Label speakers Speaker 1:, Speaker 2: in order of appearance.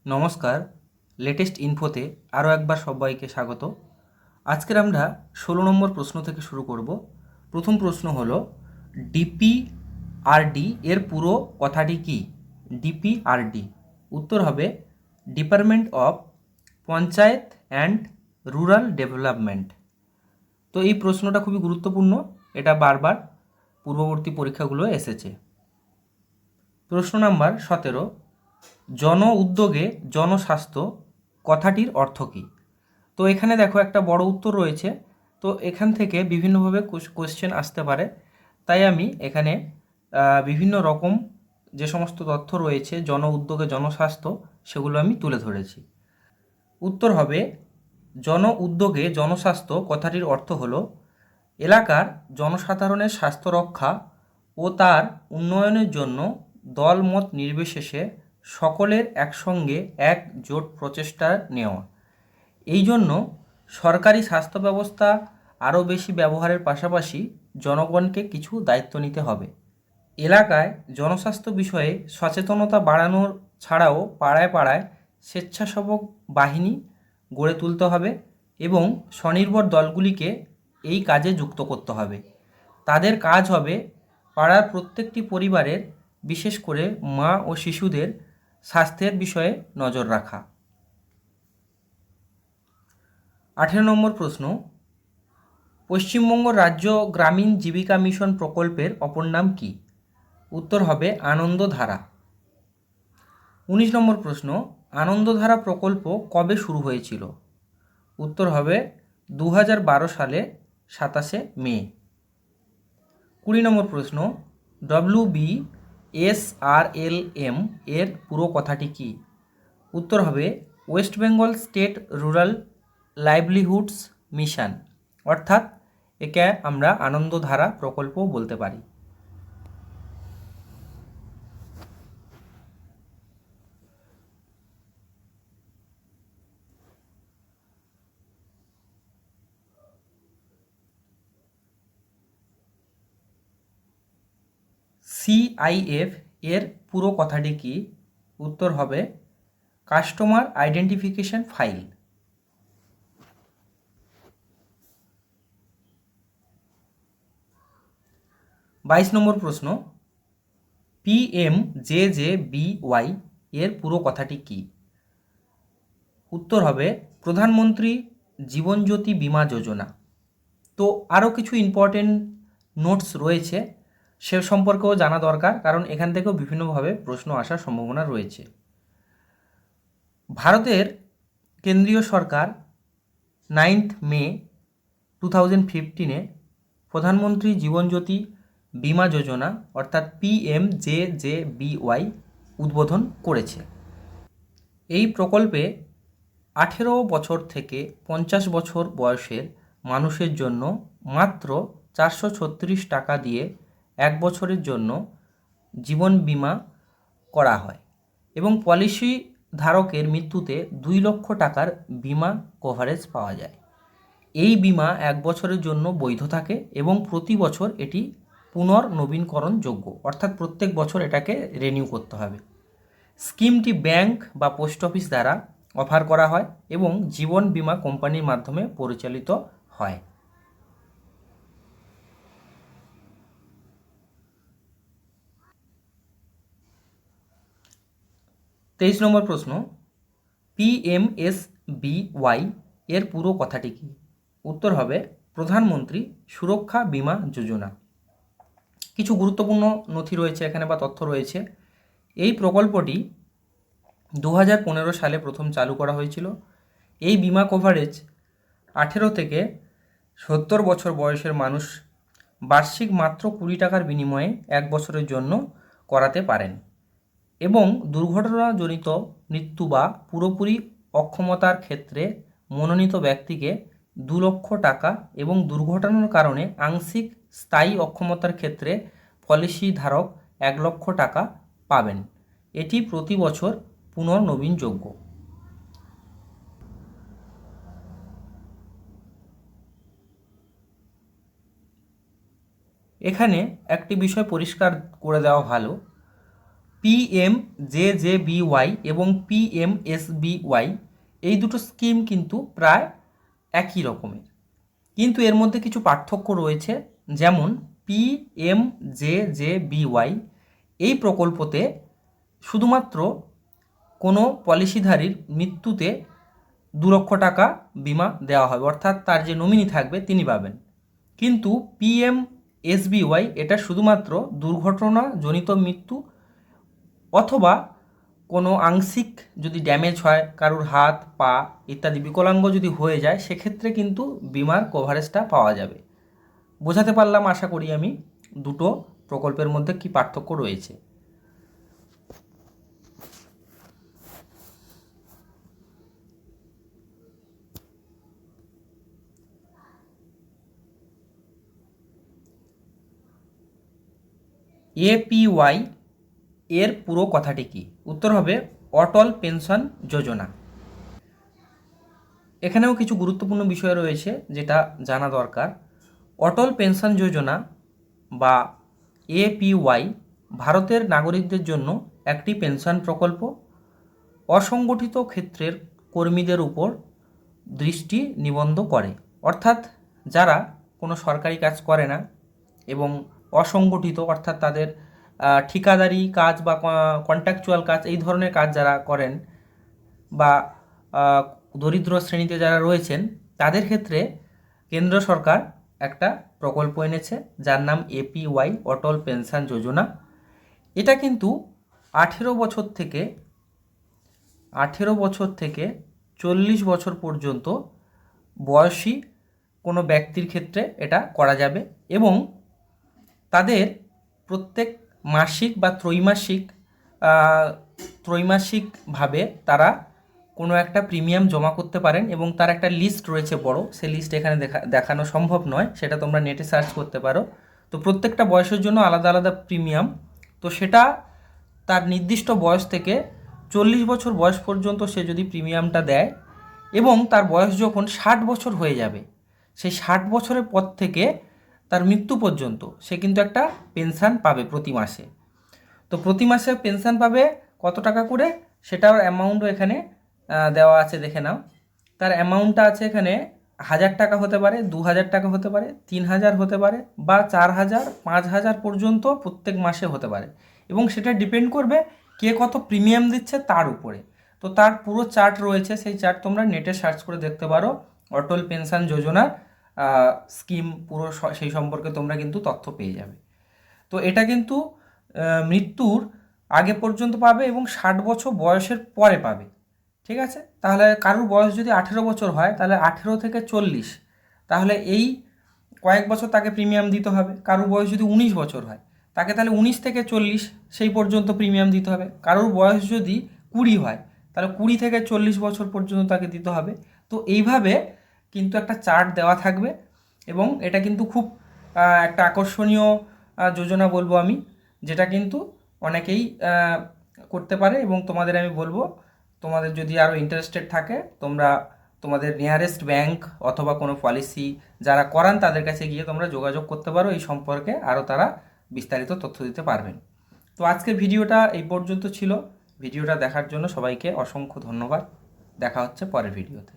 Speaker 1: নমস্কার, লেটেস্ট ইনফোতে আরও একবার সবাইকে স্বাগত। আজকের আমরা 16 নম্বর প্রশ্ন থেকে শুরু করব। প্রথম প্রশ্ন হলো ডিপিআরডি এর পুরো কথাটি কি? ডিপিআরডি উত্তর হবে department of panchayat and rural development. তো এই প্রশ্নটা খুবই গুরুত্বপূর্ণ, এটা বারবার পূর্ববর্তী পরীক্ষাগুলো এসেছে। প্রশ্ন নাম্বার 17, জন উদ্যোগে জনস্বাস্থ্য কথাটির অর্থ কী? তো এখানে দেখো একটা বড় উত্তর রয়েছে, তো এখান থেকে বিভিন্নভাবে কোশ্চেন আসতে পারে, তাই আমি এখানে বিভিন্ন রকম যে সমস্ত তথ্য রয়েছে জন উদ্যোগে জনস্বাস্থ্য সেগুলো আমি তুলে ধরেছি। উত্তর হবে জন উদ্যোগে জনস্বাস্থ্য কথাটির অর্থ হলো এলাকার জনসাধারণের স্বাস্থ্য রক্ষা ও তার উন্নয়নের জন্য দলমত নির্বিশেষে সকলের একসঙ্গে একজোট প্রচেষ্টা নেওয়া। এই জন্য সরকারি স্বাস্থ্য ব্যবস্থা আরও বেশি ব্যবহারের পাশাপাশি জনগণকে কিছু দায়িত্ব নিতে হবে। এলাকায় জনস্বাস্থ্য বিষয়ে সচেতনতা বাড়ানোর ছাড়াও পাড়ায় পাড়ায় স্বেচ্ছাসেবক বাহিনী গড়ে তুলতে হবে এবং স্বনির্ভর দলগুলিকে এই কাজে যুক্ত করতে হবে। তাদের কাজ হবে পাড়ার প্রত্যেকটি পরিবারের, বিশেষ করে মা ও শিশুদের স্বাস্থ্যের বিষয়ে নজর রাখা। 18 নম্বর প্রশ্ন, পশ্চিমবঙ্গ রাজ্য গ্রামীণ জীবিকা মিশন প্রকল্পের অপর নাম কি? উত্তর হবে আনন্দধারা। 19 নম্বর প্রশ্ন, আনন্দধারা প্রকল্প কবে শুরু হয়েছিল? উত্তর হবে 2012 সালে 27শে মে। 20 নম্বর প্রশ্ন, WBSRLM এর পুরো কথাটি কি? উত্তর হবে West Bengal state rural livelihoods mission, অর্থাৎ একে আমরা আনন্দধারা প্রকল্প বলতে পারি। CIF এর পুরো কথাটি কি? উত্তর হবে কাস্টমার আইডেন্টিফিকেশন ফাইল। 22 নম্বর প্রশ্ন, PMJJBY এর পুরো কথাটি কি? উত্তর হবে প্রধানমন্ত্রী জীবন জ্যোতি বীমা যোজনা। তো আরও কিছু ইম্পর্টেন্ট নোটস রয়েছে, সে সম্পর্কেও জানা দরকার, কারণ এখান থেকেও বিভিন্নভাবে প্রশ্ন আসার সম্ভাবনা রয়েছে। ভারতের কেন্দ্রীয় সরকার 9 মে 2015 প্রধানমন্ত্রী জীবন জ্যোতি বীমা যোজনা অর্থাৎ PMJJBY উদ্বোধন করেছে। এই প্রকল্পে 18 বছর থেকে 50 বছর বয়সের মানুষের জন্য মাত্র 436 টাকা দিয়ে 1 বছরের জন্য জীবন বীমা করা হয় এবং পলিসি ধারকের মৃত্যুতে 2 লক্ষ টাকার বীমা কভারেজ পাওয়া যায়। এই বীমা 1 বছরের জন্য বৈধ থাকে এবং প্রতি বছর এটি পুনর্নবীনকরণযোগ্য, অর্থাৎ প্রত্যেক বছর এটাকে রিনিউ করতে হবে। স্কিমটি ব্যাংক বা পোস্ট অফিস দ্বারা অফার করা হয় এবং জীবন বীমা কোম্পানির মাধ্যমে পরিচালিত হয়। 23 নম্বর প্রশ্ন, PMSBY এর পুরো কথাটি কি? উত্তর হবে প্রধানমন্ত্রী সুরক্ষা বীমা যোজনা। কিছু গুরুত্বপূর্ণ নথি রয়েছে এখানে বা তথ্য রয়েছে। এই প্রকল্পটি 2015 সালে প্রথম চালু করা হয়েছিল। এই বীমা কভারেজ 18 থেকে 70 বছর বয়সের মানুষ বার্ষিক মাত্র 20 টাকার বিনিময়ে 1 বছরের জন্য করাতে পারেন এবং দুর্ঘটনাজনিত মৃত্যু বা পুরোপুরি অক্ষমতার ক্ষেত্রে মনোনীত ব্যক্তিকে 2 লক্ষ টাকা এবং দুর্ঘটনার কারণে আংশিক স্থায়ী অক্ষমতার ক্ষেত্রে পলিসি ধারক 1 লক্ষ টাকা পাবেন। এটি প্রতি বছর পুনর্নবীনযোগ্য। এখানে একটি বিষয় পরিষ্কার করে দেওয়া ভালো, PMJJBY এবং PMSBY এই দুটো স্কিম কিন্তু প্রায় একই রকমের, কিন্তু এর মধ্যে কিছু পার্থক্য রয়েছে। যেমন PMJJBY এই প্রকল্পতে শুধুমাত্র কোনো পলিসিধারীর মৃত্যুতে 2 লক্ষ টাকা বিমা দেওয়া হবে, অর্থাৎ তার যে নমিনি থাকবে তিনি পাবেন। কিন্তু PMSBY এটা শুধুমাত্র দুর্ঘটনাজনিত মৃত্যু অথবা কোনো আংশিক যদি ড্যামেজ হয়, কারুর হাত পা ইত্যাদি বিকলাঙ্গ যদি হয়ে যায়, সেক্ষেত্রে কিন্তু বিমার কভারেজটা পাওয়া যাবে। বোঝাতে পারলাম আশা করি আমি দুটো প্রকল্পের মধ্যে কি পার্থক্য রয়েছে। APY এর পুরো কথাটি কি? উত্তর হবে অটল পেনশন যোজনা। এখানেও কিছু গুরুত্বপূর্ণ বিষয় রয়েছে যেটা জানা দরকার। অটল পেনশন যোজনা বা APY ভারতের নাগরিকদের জন্য একটি পেনশন প্রকল্প। অসংগঠিত ক্ষেত্রের কর্মীদের উপর দৃষ্টি নিবদ্ধ করে, অর্থাৎ যারা কোনো সরকারি কাজ করে না এবং অসংগঠিত, অর্থাৎ তাদের ঠিকাদারি কাজ বা কন্ট্রাকচুয়াল কাজ এই ধরনের কাজ যারা করেন বা দরিদ্র শ্রেণীতে যারা রয়েছেন, তাদের ক্ষেত্রে কেন্দ্র সরকার একটা প্রকল্প এনেছে যার নাম APY অটল পেনশন যোজনা। এটা কিন্তু 18 বছর থেকে 40 বছর পর্যন্ত বয়সী কোনো ব্যক্তির ক্ষেত্রে এটা করা যাবে এবং তাদের প্রত্যেক মাসিক বা ত্রৈমাসিকভাবে তারা কোনো একটা প্রিমিয়াম জমা করতে পারেন এবং তার একটা লিস্ট রয়েছে বড়, সেই লিস্ট এখানে দেখানো সম্ভব নয়, সেটা তোমরা নেটে সার্চ করতে পারো। তো প্রত্যেকটা বয়সের জন্য আলাদা আলাদা প্রিমিয়াম, তো সেটা তার নির্দিষ্ট বয়স থেকে 40 বছর বয়স পর্যন্ত সে যদি প্রিমিয়ামটা দেয় এবং তার বয়স যখন 60 বছর হয়ে যাবে, সেই 60 বছরের পর থেকে তার মৃত্যু পর্যন্ত সে কিন্তু একটা পেনশন পাবে প্রতি মাসে। তো প্রতি মাসে পেনশন পাবে কত টাকা করে, সেটার অ্যামাউন্টও এখানে দেওয়া আছে, দেখে নাও। তার অ্যামাউন্টটা আছে এখানে 1000 টাকা হতে পারে, 2000 টাকা হতে পারে, 3000 হতে পারে বা 4000, 5000 পর্যন্ত প্রত্যেক মাসে হতে পারে এবং সেটা ডিপেন্ড করবে কে কত প্রিমিয়াম দিচ্ছে তার উপরে। তো তার পুরো চার্ট রয়েছে, সেই চার্ট তোমরা নেটে সার্চ করে দেখতে পারো। অটল পেনশন যোজনার স্কিম পুরো সেই সম্পর্কে তোমরা কিন্তু তথ্য পেয়ে যাবে। তো এটা কিন্তু মৃত্যুর আগে পর্যন্ত পাবে এবং 60 বছর বয়সের পরে পাবে, ঠিক আছে? তাহলে কারোর বয়স যদি 18 বছর হয়, তাহলে 18 থেকে 40, তাহলে এই কয়েক বছর তাকে প্রিমিয়াম দিতে হবে। কারোর বয়স যদি 19 বছর হয়, তাকে তাহলে 19 থেকে 40 সেই পর্যন্ত প্রিমিয়াম দিতে হবে। কারোর বয়স যদি 20 হয়, তাহলে 20 থেকে 40 বছর পর্যন্ত তাকে দিতে হবে। তো এইভাবে কিন্তু একটা চার্ট দেওয়া থাকবে এবং এটা কিন্তু খুব একটা আকর্ষণীয় যোজনা বলবো আমি, যেটা কিন্তু অনেকেই করতে পারে এবং তোমাদের আমি বলবো, তোমাদের যদি আরও ইন্টারেস্টেড থাকে, তোমরা তোমাদের নিয়ারেস্ট ব্যাংক অথবা কোনো পলিসি যারা করান তাদের কাছে গিয়ে তোমরা যোগাযোগ করতে পারো, এই সম্পর্কে আরও তারা বিস্তারিত তথ্য দিতে পারবেন। তো আজকের ভিডিওটা এই পর্যন্ত ছিল। ভিডিওটা দেখার জন্য সবাইকে অসংখ্য ধন্যবাদ। দেখা হচ্ছে পরের ভিডিওতে।